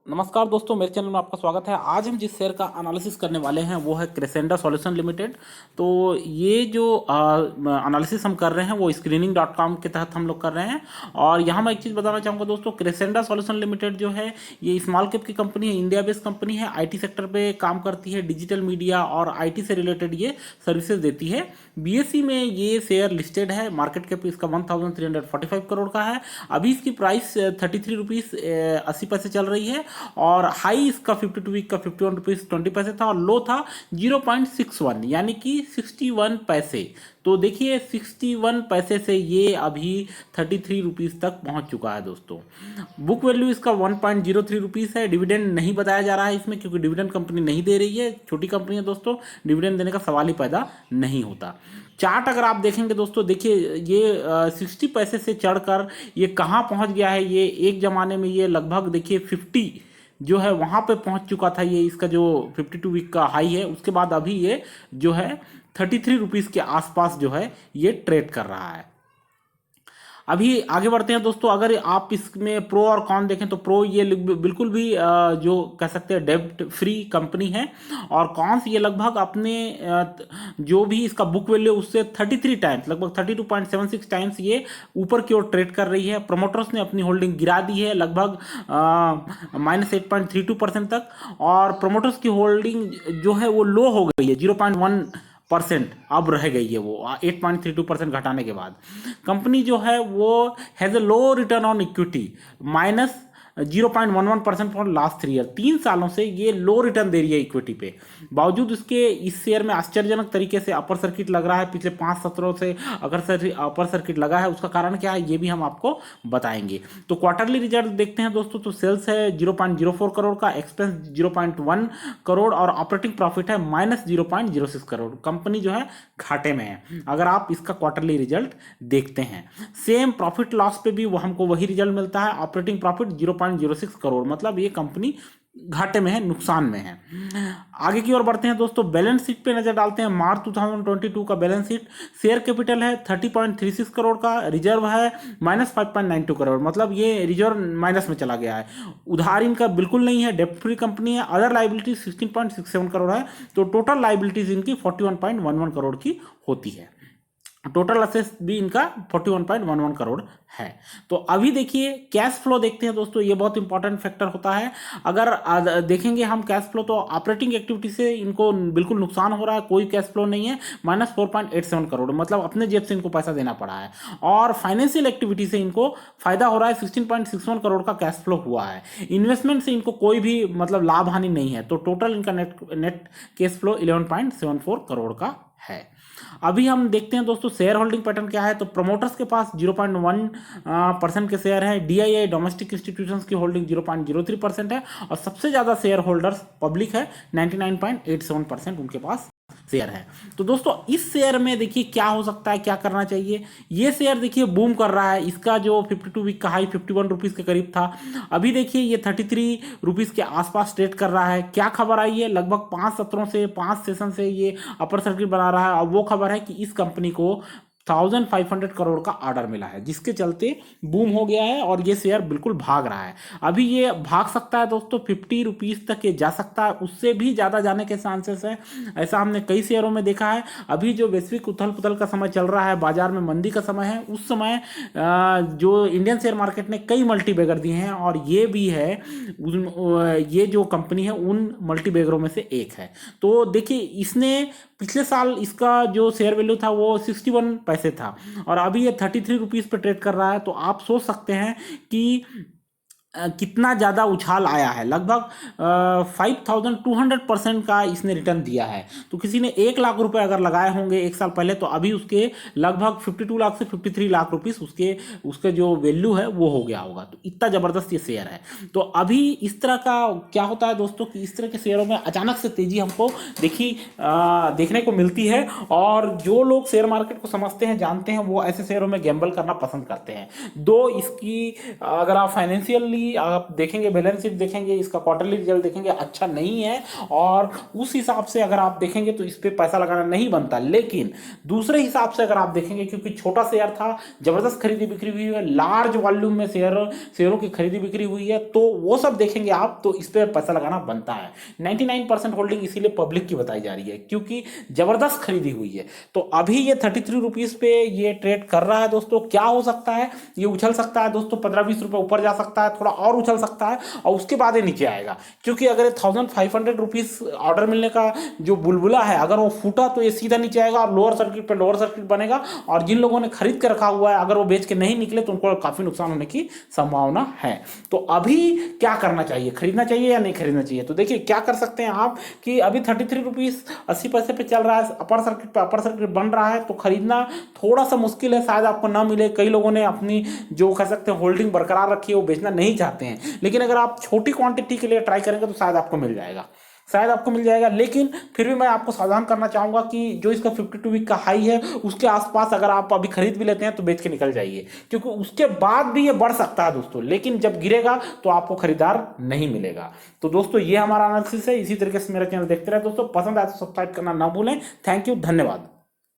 नमस्कार दोस्तों, मेरे चैनल में आपका स्वागत है। आज हम जिस शेयर का एनालिसिस करने वाले हैं वो है क्रेसेंडा सॉल्यूशन लिमिटेड। तो ये जो एनालिसिस हम कर रहे हैं वो screening.com के तहत हम लोग कर रहे हैं। और यहाँ मैं एक चीज़ बताना चाहूँगा दोस्तों, क्रेसेंडा सॉल्यूशन लिमिटेड जो है ये स्मॉल कैप की कंपनी है, इंडिया बेस्ड कंपनी है, आईटी सेक्टर पे काम करती है, डिजिटल मीडिया और आईटी से रिलेटेड ये सर्विसेज देती है। बीएसई में ये शेयर लिस्टेड है। मार्केट कैप इसका 1345 करोड़ का है। अभी इसकी प्राइस 33 रुपीज़ 80 पैसे चल रही है और हाई इसका 52 वीक का 51 रुपीज़ 20 पैसे था और लो था 0.61 यानी कि 61 पैसे। तो देखिए 61 पैसे से ये अभी 33 रुपीज़ तक पहुंच चुका है दोस्तों। बुक वैल्यू इसका 1.03 रुपीज़ है। डिविडेंड नहीं बताया जा रहा है इसमें, क्योंकि डिविडेंड कंपनी नहीं दे रही है, छोटी कंपनी है दोस्तों, डिविडेंड देने का सवाल ही पैदा नहीं होता। चार्ट अगर आप देखेंगे दोस्तों, देखिए ये 60 पैसे से चढ़कर ये कहाँ पहुँच गया है। ये एक ज़माने में ये लगभग देखिए 50 जो है वहाँ पे पहुँच चुका था। ये इसका जो 52 वीक का हाई है, उसके बाद अभी ये जो है 33 रुपीज़ के आसपास जो है ये ट्रेड कर रहा है। अभी आगे बढ़ते हैं दोस्तों। अगर आप इसमें प्रो और कॉन देखें तो प्रो ये बिल्कुल भी जो कह सकते हैं डेब्ट फ्री कंपनी है, और कॉन्स ये लगभग अपने जो भी इसका बुक वैल्यू उससे 33 टाइम्स, लगभग 32.76 टाइम्स ये ऊपर की ओर ट्रेड कर रही है। प्रमोटर्स ने अपनी होल्डिंग गिरा दी है लगभग -8.32% तक, और प्रमोटर्स की होल्डिंग जो है वो लो हो गई है, 0.1% अब रह गई है, वो 8.32% घटाने के बाद। कंपनी जो है वो has a low return on equity, -0.11% for last 3 year. 3 सालों से ये लो रिटर्न दे रही है इक्विटी पे। बावजूद इसके इस शेयर में आश्चर्यजनक तरीके से अपर सर्किट लग रहा है। पिछले 5 सत्रों से अगर अपर सर्किट लगा है, उसका कारण क्या है ये भी हम आपको बताएंगे। तो क्वार्टरली रिजल्ट देखते हैं दोस्तों। तो सेल्स है 0.04 करोड़ का, एक्सपेंस 0.1 करोड़ और ऑपरेटिंग प्रॉफिट है -0.06 करोड़। कंपनी जो है घाटे में है अगर आप इसका क्वार्टरली रिजल्ट देखते हैं। सेम प्रॉफिट लॉस पे भी वो हमको वही रिजल्ट मिलता है, ऑपरेटिंग प्रॉफिट 0.06 करोड़, मतलब ये कंपनी घाटे में है, नुकसान में है। आगे की ओर बढ़ते हैं दोस्तों। बैलेंस शीट पे नजर डालते हैं। मार्च 2022 का बैलेंस शीट। शेयर कैपिटल है 30.36 करोड़ का, रिजर्व है -5.92 करोड़, मतलब ये रिजर्व माइनस में चला गया है। उधार इनका बिल्कुल नहीं है, डेप्ट फ्री कंपनी है। अदर लाइबिलिटी 16.67 करोड़ है। तो टोटल लाइबिलिटीज इनकी 41.11 करोड़ की होती है। टोटल असेस भी इनका 41.11 करोड़ है। तो अभी देखिए कैश फ्लो देखते हैं दोस्तों, ये बहुत इंपॉर्टेंट फैक्टर होता है। अगर देखेंगे हम कैश फ्लो, तो ऑपरेटिंग एक्टिविटी से इनको बिल्कुल नुकसान हो रहा है, कोई कैश फ्लो नहीं है, -4.87 करोड़, मतलब अपने जेब से इनको पैसा देना पड़ा है। और फाइनेंशियल एक्टिविटी से इनको फायदा हो रहा है, 16.61 करोड़ का कैश फ्लो हुआ है। इन्वेस्टमेंट से इनको कोई भी मतलब लाभ हानि नहीं है। तो टोटल इनका नेट कैश फ्लो 11.74 करोड़ का है। अभी हम देखते हैं दोस्तों शेयर होल्डिंग पैटर्न क्या है। तो प्रमोटर्स के पास 0.1% के शेयर है। डीआईआई डोमेस्टिक इंस्टीट्यूशंस की होल्डिंग 0.03% है, और सबसे ज़्यादा शेयर होल्डर्स पब्लिक है, 99.87% उनके पास शेयर है। तो दोस्तों इस शेयर में देखिए क्या हो सकता है, क्या करना चाहिए। ये शेयर देखिए बूम कर रहा है। इसका जो 52 वीक का हाई 51 रुपीज़ के करीब था, अभी देखिए ये 33 रुपीज़ के आसपास ट्रेड कर रहा है। क्या खबर आई है, लगभग 5 सत्रों से 5 सेशन से ये अपर सर्किट बना रहा है। और वो खबर है कि इस कंपनी को 1500 करोड़ का ऑर्डर मिला है, जिसके चलते बूम हो गया है और ये शेयर बिल्कुल भाग रहा है। अभी ये भाग सकता है दोस्तों, 50 रुपीज़ तक ये जा सकता है, उससे भी ज़्यादा जाने के चांसेस है। ऐसा हमने कई शेयरों में देखा है। अभी जो वैश्विक उथल पुथल का समय चल रहा है, बाजार में मंदी का समय है, उस समय जो इंडियन शेयर मार्केट ने कई मल्टीबैगर दिए हैं, और ये भी है ये जो कंपनी है उन मल्टीबैगरों में से एक है। तो देखिए इसने पिछले साल इसका जो शेयर वैल्यू था वो 61 पैसे था, और अभी ये 33 रुपीज़ पे ट्रेड कर रहा है। तो आप सोच सकते हैं कि कितना ज़्यादा उछाल आया है। लगभग 5200% का इसने रिटर्न दिया है। तो किसी ने 1 लाख रुपए अगर लगाए होंगे 1 साल पहले, तो अभी उसके लगभग 52 लाख से 53 लाख रुपीस उसके जो वैल्यू है वो हो गया होगा। तो इतना ज़बरदस्त ये शेयर है। तो अभी इस तरह का क्या होता है दोस्तों कि इस तरह के शेयरों में अचानक से तेज़ी हमको देखने को मिलती है, और जो लोग शेयर मार्केट को समझते हैं, जानते हैं, वो ऐसे शेयरों में गैम्बल करना पसंद करते हैं। दो इसकी अगर आप फाइनेंशियली इसकी आप देखेंगे, बैलेंस शीट देखेंगे, इसका क्वार्टरली रिजल्ट देखेंगे, अच्छा नहीं है और उस हिसाब से अगर आप देखेंगे तो इस पर पैसा लगाना नहीं बनता। लेकिन दूसरे हिसाब से अगर आप देखेंगे, क्योंकि छोटा शेयर था, जबरदस्त खरीदी बिक्री हुई है, लार्ज वॉल्यूम में शेयरों की खरीदी बिक्री हुई है, तो वो सब देखेंगे आप तो इस पर पैसा लगाना बनता है। 99% होल्डिंग इसीलिए पब्लिक की बताई जा रही है क्योंकि जबरदस्त खरीदी हुई है। तो अभी ये 33 रुपीज पे ये ट्रेड कर रहा है दोस्तों। क्या हो सकता है, ये उछल सकता है दोस्तों, 15-20 रुपए ऊपर जा सकता है, थोड़ा और उछल सकता है और उसके बाद ये नीचे आएगा। क्योंकि अगर 1500 रुपीज ऑर्डर मिलने का जो बुलबुला है, अगर वो फूटा तो ये सीधा नीचे आएगा और लोअर सर्किट पे लोअर सर्किट बनेगा। और जिन लोगों ने खरीद के रखा हुआ है, अगर वो बेच के नहीं निकले तो उनको काफी नुकसान होने की संभावना है। तो अभी क्या करना चाहिए, खरीदना चाहिए या नहीं खरीदना चाहिए? तो देखिए क्या कर सकते हैं आप कि अभी 33 रुपीज 80 पैसे पे चल रहा है, अपर सर्किट बन रहा है, तो खरीदना थोड़ा सा मुश्किल है, शायद आपको ना मिले। कई लोगों ने अपनी जो कह सकते हैं होल्डिंग बरकरार रखी है, वो बेचना नहीं चाहते हैं। लेकिन अगर आप छोटी क्वांटिटी के लिए ट्राई करेंगे तो शायद आपको मिल जाएगा, शायद आपको मिल जाएगा। लेकिन फिर भी मैं आपको सावधान करना चाहूंगा कि जो इसका 52 वीक का हाई है उसके आसपास अगर आप अभी खरीद भी लेते हैं तो बेच के निकल जाइए, क्योंकि उसके बाद भी ये बढ़ सकता है दोस्तों। लेकिन जब गिरेगा तो आपको खरीदार नहीं मिलेगा। तो दोस्तों ये हमारा एनालिसिस है। इसी तरीके से मेरा चैनल देखते रहे दोस्तों। पसंद आए तो सब्सक्राइब करना ना भूलें। थैंक यू, धन्यवाद।